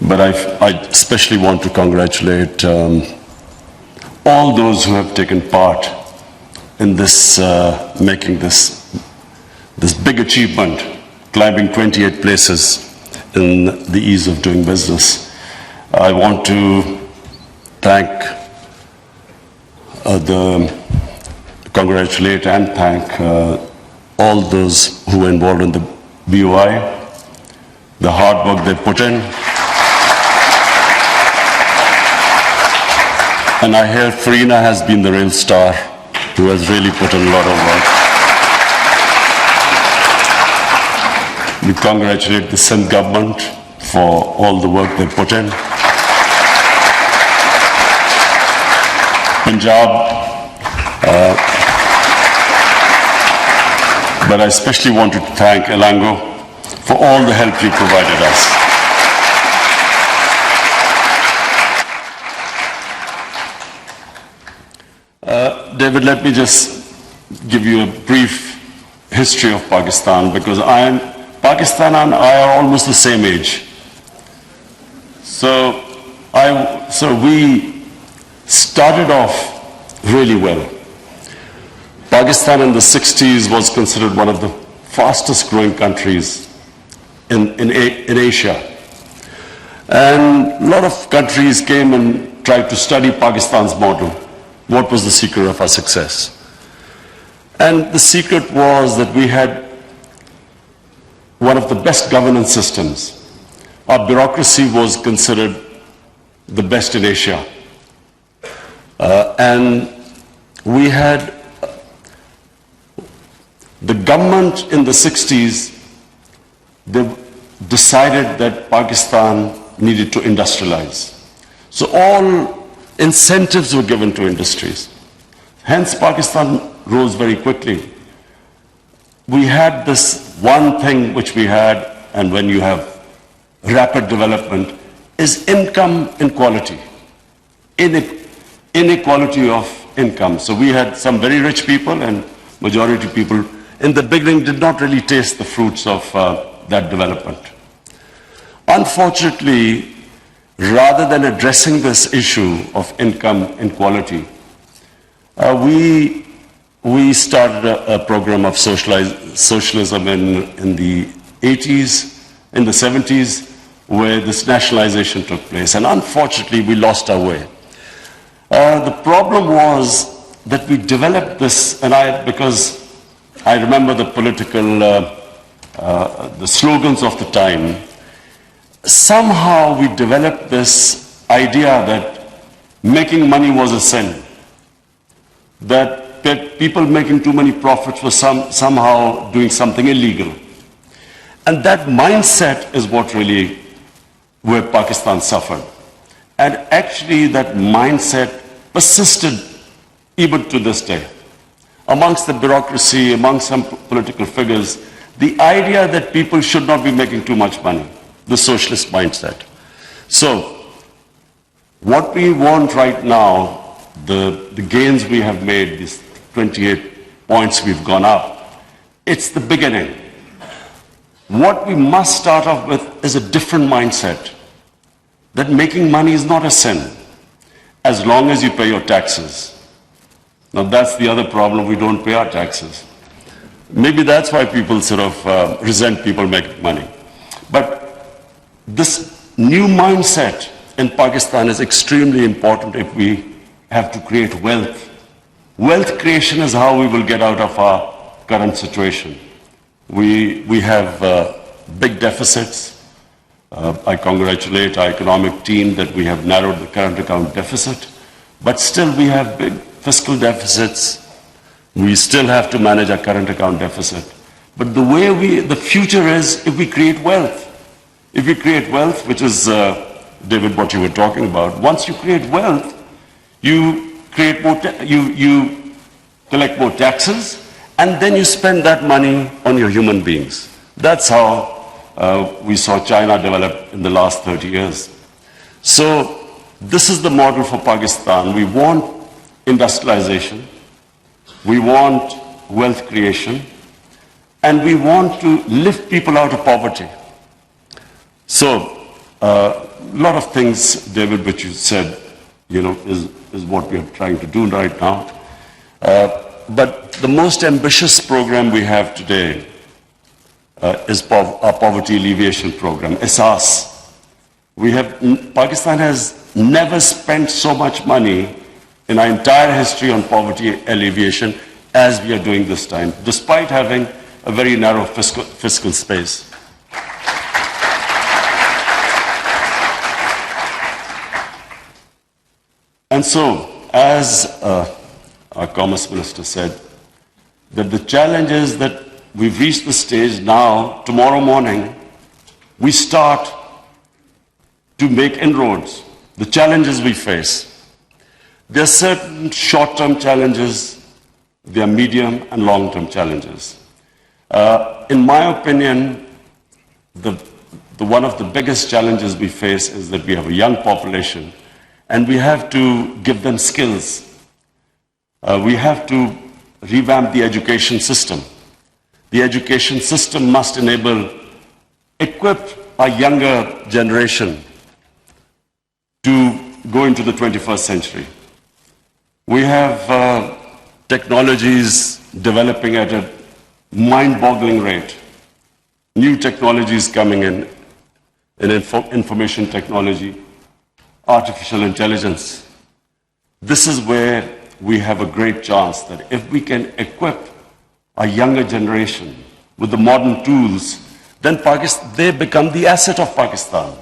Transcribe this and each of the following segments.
But I especially want to congratulate all those who have taken part in this, making this big achievement, climbing 28 places in the ease of doing business. I want to congratulate and thank all those who were involved in the BOI, the hard work they put in. And I hear Farina has been the real star, who has really put in a lot of work. We congratulate the Sindh government for all the work they put in. Punjab, but I especially want to thank Elango for all the help you provided us. David, let me just give you a brief history of Pakistan, because Pakistan and I are almost the same age. So we started off really well. Pakistan in the 60s was considered one of the fastest growing countries in Asia. And a lot of countries came and tried to study Pakistan's model. What was the secret of our success? And the secret was that we had one of the best governance systems. Our bureaucracy was considered the best in Asia. And we had the government in the 60s, they decided that Pakistan needed to industrialize. So all incentives were given to industries. Hence, Pakistan rose very quickly. We had this one thing which we had, and when you have rapid development, is income inequality. Inequality of income. So we had some very rich people, and majority people in the beginning did not really taste the fruits of that development. Unfortunately, rather than addressing this issue of income inequality, we started a program of socialism in the 80s, in the 70s, where this nationalization took place. And unfortunately, we lost our way. The problem was that we developed this, because I remember the political, the slogans of the time. Somehow we developed this idea that making money was a sin, that people making too many profits were somehow doing something illegal. And that mindset is what really, where Pakistan suffered. And actually that mindset persisted even to this day. Amongst the bureaucracy, amongst some political figures, the idea that people should not be making too much money, the socialist mindset. So, what we want right now, the gains we have made, these 28 points we've gone up, it's the beginning. What we must start off with is a different mindset, that making money is not a sin, as long as you pay your taxes. Now that's the other problem, we don't pay our taxes. Maybe that's why people sort of resent people making money. But this new mindset in Pakistan is extremely important if we have to create wealth. Wealth creation is how we will get out of our current situation. We have big deficits. I congratulate our economic team that we have narrowed the current account deficit, but still we have big fiscal deficits. We still have to manage our current account deficit. But the future is if we create wealth. If you create wealth, which is, David, what you were talking about, once you create wealth, you create more, you collect more taxes, and then you spend that money on your human beings. That's how we saw China develop in the last 30 years. So this is the model for Pakistan. We want industrialization, we want wealth creation, and we want to lift people out of poverty. So, a lot of things, David, which you said, is what we are trying to do right now. But the most ambitious program we have today is our poverty alleviation program, ISAS. Pakistan has never spent so much money in our entire history on poverty alleviation as we are doing this time, despite having a very narrow fiscal space. And so, as our Commerce Minister said, that the challenge is that we've reached the stage now, tomorrow morning, we start to make inroads. The challenges we face. There are certain short-term challenges, there are medium and long-term challenges. In my opinion, one of the biggest challenges we face is that we have a young population and we have to give them skills. We have to revamp the education system. The education system must equip our younger generation to go into the 21st century. We have technologies developing at a mind-boggling rate. New technologies coming in information technology, artificial intelligence. This is where we have a great chance that if we can equip our younger generation with the modern tools, then they become the asset of Pakistan.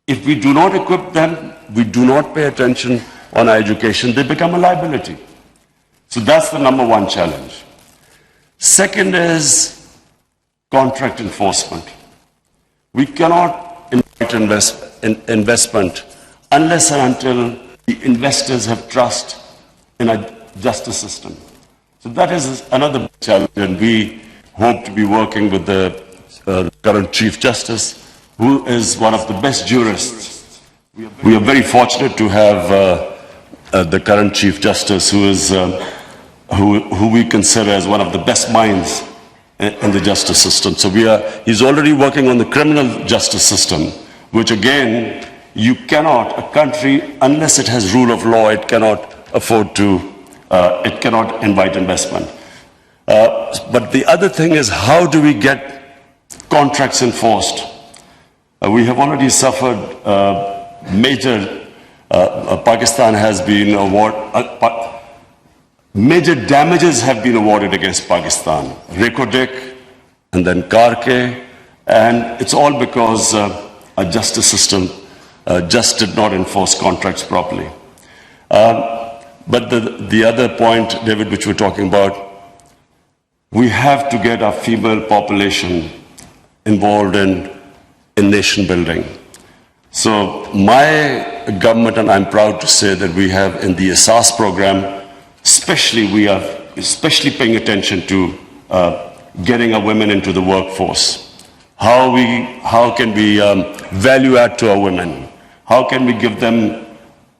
If we do not equip them, we do not pay attention on our education, they become a liability. So that's the number one challenge. Second is contract enforcement. We cannot invite investment unless and until the investors have trust in our justice system. So that is another challenge, and we hope to be working with the current Chief Justice, who is one of the best jurists. We are very fortunate to have the current Chief Justice, who we consider as one of the best minds in the justice system. So he's already working on the criminal justice system, which again, you cannot, a country, unless it has rule of law, it cannot afford to, it cannot invite investment. But the other thing is, how do we get contracts enforced? We have already suffered major, Pakistan has been major damages have been awarded against Pakistan. Rekodik and then Karke, and it's all because our justice system just did not enforce contracts properly. But the other point, David, which we're talking about, we have to get our female population involved in nation building. So my government, and I'm proud to say that we have in the ISAS program, we are especially paying attention to getting our women into the workforce. How can we value add to our women? How can we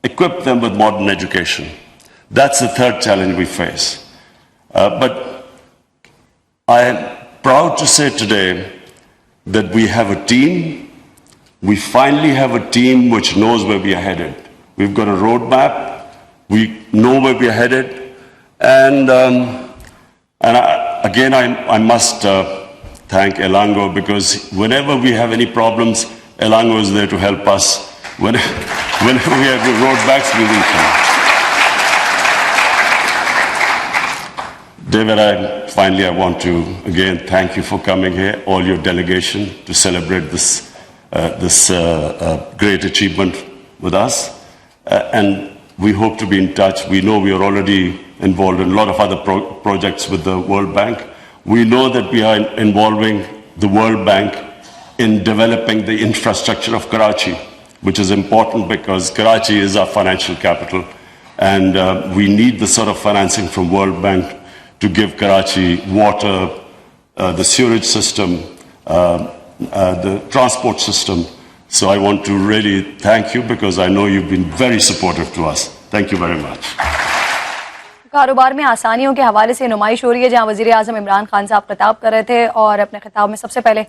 equip them with modern education? That's the third challenge we face. But I am proud to say today that we have a team. We finally have a team which knows where we are headed. We've got a roadmap. We know where we are headed. And again, I must thank Elango, because whenever we have any problems, Elango is there to help us. Whenever we have the roadblocks, we will come. David, finally, I want to again thank you for coming here, all your delegation, to celebrate this great achievement with us. And we hope to be in touch. We know we are already involved in a lot of other projects with the World Bank. We know that we are involving the World Bank in developing the infrastructure of Karachi, which is important because Karachi is our financial capital, and we need the sort of financing from World Bank to give Karachi water, the sewage system, the transport system. So I want to really thank you, because I know you've been very supportive to us. Thank you very much. کاروبار میں آسانیوں کے حوالے سے نمائش ہو رہی ہے جہاں وزیر اعظم عمران خان صاحب خطاب کر رہے تھے اور اپنے خطاب میں سب سے پہلے